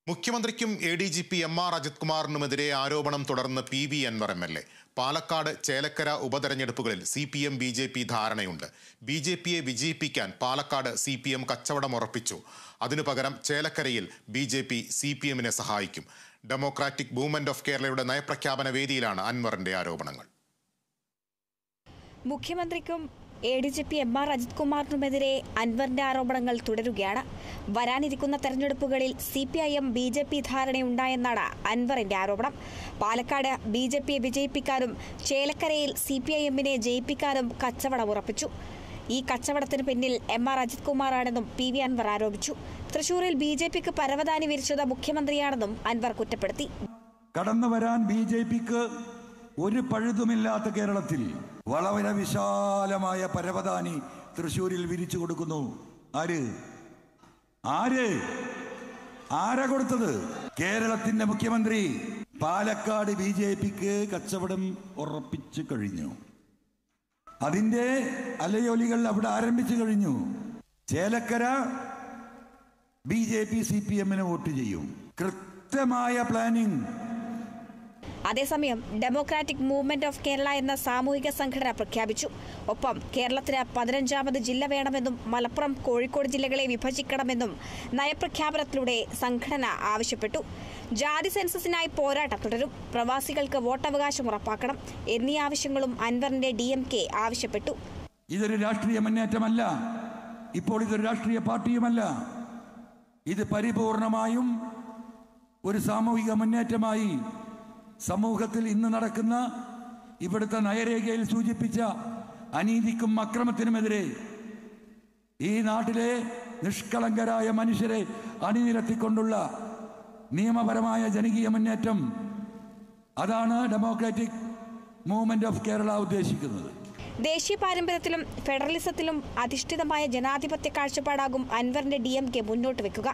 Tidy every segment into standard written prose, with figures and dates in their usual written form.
മുഖ്യമന്ത്രിക്കും ADGP MR Ajith കുമാറിനുമെതിരെ ആരോപണം തുടർന്ന് PV Anwar MLA. Palakkad Chelakkara ഉപതെരഞ്ഞെടുപ്പുകളിൽ CPM BJP ധാരണയുണ്ട്. BJPയെ വിജയിപ്പിക്കാൻ പാലക്കാട് CPM കച്ചവടം ഉറപ്പിച്ചു. അതിനു പകരം ചേലക്കരയിൽ BJP CPMനെ സഹായിക്കും. ഡെമോക്രാറ്റിക് മൂവ്മെന്റ് ഓഫ് കേരളയുടെ നയപ്രഖ്യാപന വേദിയിലാണ് അൻവറിന്റെ ആരോപണങ്ങൾ. മുഖ്യമന്ത്രിക്കും ADGP MR അജിത് കുമാറിനുമെതിരെ അൻവറിന്റെ ആരോപണങ്ങൾ തുടരുകയാണ്. വരാനിരിക്കുന്ന തെരഞ്ഞെടുപ്പുകളിൽ CPIM BJP ധാരണയുണ്ടായെന്നാണ് അൻവറിന്റെ ആരോപണം. പാലക്കാട് BJPയെ വിജയിപ്പിക്കാനും ചേലക്കരയിൽ CPIMനെ ജയിപ്പിക്കാനും കച്ചവടം ഉറപ്പിച്ചു. ഈ കച്ചവടത്തിന് പിന്നിൽ MR അജിത് കുമാറാണെന്നും PV അൻവർ ആരോപിച്ചു. തൃശൂരിൽ BJPക്ക് പരവതാനി വിരിച്ചത് മുഖ്യമന്ത്രിയാണെന്നും അൻവർ കുറ്റപ്പെടുത്തി. കടന്നു വരാൻ BJPക്ക് ഒരു പഴുതുമില്ലാത്ത കേരളത്തിൽ വളരെ വിശാലമായ പരവതാനി തൃശ്ശൂരിൽ വിരിച്ചു കൊടുക്കുന്നു. ആരാ കൊടുത്തത്? കേരളത്തിന്റെ മുഖ്യമന്ത്രി. പാലക്കാട് BJPക്ക് കച്ചവടം ഉറപ്പിച്ചു കഴിഞ്ഞു. അതിന്റെ അലയൊലികൾ അവിടെ ആരംഭിച്ചു കഴിഞ്ഞു. ചേലക്കര BJP CPMന് വോട്ട് ചെയ്യും. കൃത്യമായ പ്ലാനിംഗ്. അതേസമയം ഡെമോക്രാറ്റിക് മൂവ്മെന്റ് ഓഫ് കേരള എന്ന സാമൂഹിക സംഘടന പ്രഖ്യാപിച്ചു. ഒപ്പം കേരളത്തിന് 15ാമത് ജില്ല വേണമെന്നും മലപ്പുറം, കോഴിക്കോട് ജില്ലകളെ വിഭജിക്കണമെന്നും നയപ്രഖ്യാപനത്തിലൂടെ സംഘടന ആവശ്യപ്പെട്ടു. ജാതി സെൻസസിനായി പോരാട്ടം തുടരും, പ്രവാസികൾക്ക് വോട്ടവകാശം ഉറപ്പാക്കണം എന്നീ ആവശ്യങ്ങളും അൻവറിന്റെ DMK ആവശ്യപ്പെട്ടു. ഇതൊരു രാഷ്ട്രീയ മുന്നേറ്റമല്ല, ഇപ്പോൾ ഇതൊരു രാഷ്ട്രീയ പാർട്ടിയുമല്ല. ഇത് പരിപൂർണമായും ഒരു സാമൂഹിക മുന്നേറ്റമായി സമൂഹത്തിൽ ഇന്ന് നടക്കുന്ന ഇവിടുത്തെ നയരേഖയിൽ സൂചിപ്പിച്ച അനീതിക്കും അക്രമത്തിനുമെതിരെ ഈ നാട്ടിലെ നിഷ്കളങ്കരായ മനുഷ്യരെ അണിനിരത്തിക്കൊണ്ടുള്ള നിയമപരമായ ജനകീയ മുന്നേറ്റം, അതാണ് ഡെമോക്രാറ്റിക് മൂവ്മെന്റ് ഓഫ് കേരള ഉദ്ദേശിക്കുന്നത്. ദേശീയ പാരമ്പര്യത്തിലും ഫെഡറലിസത്തിലും അധിഷ്ഠിതമായ ജനാധിപത്യ കാഴ്ചപ്പാടാകും അൻവറിന്റെ DMK മുന്നോട്ട് വെക്കുക.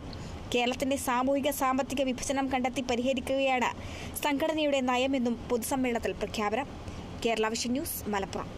കേരളത്തിന്റെ സാമൂഹിക സാമ്പത്തിക വിഭജനം കണ്ടെത്തി പരിഹരിക്കുകയാണ് സംഘടനയുടെ നയമെന്നും പൊതുസമ്മേളനത്തിൽ പ്രഖ്യാപനം. Kerala vision news, Malappuram.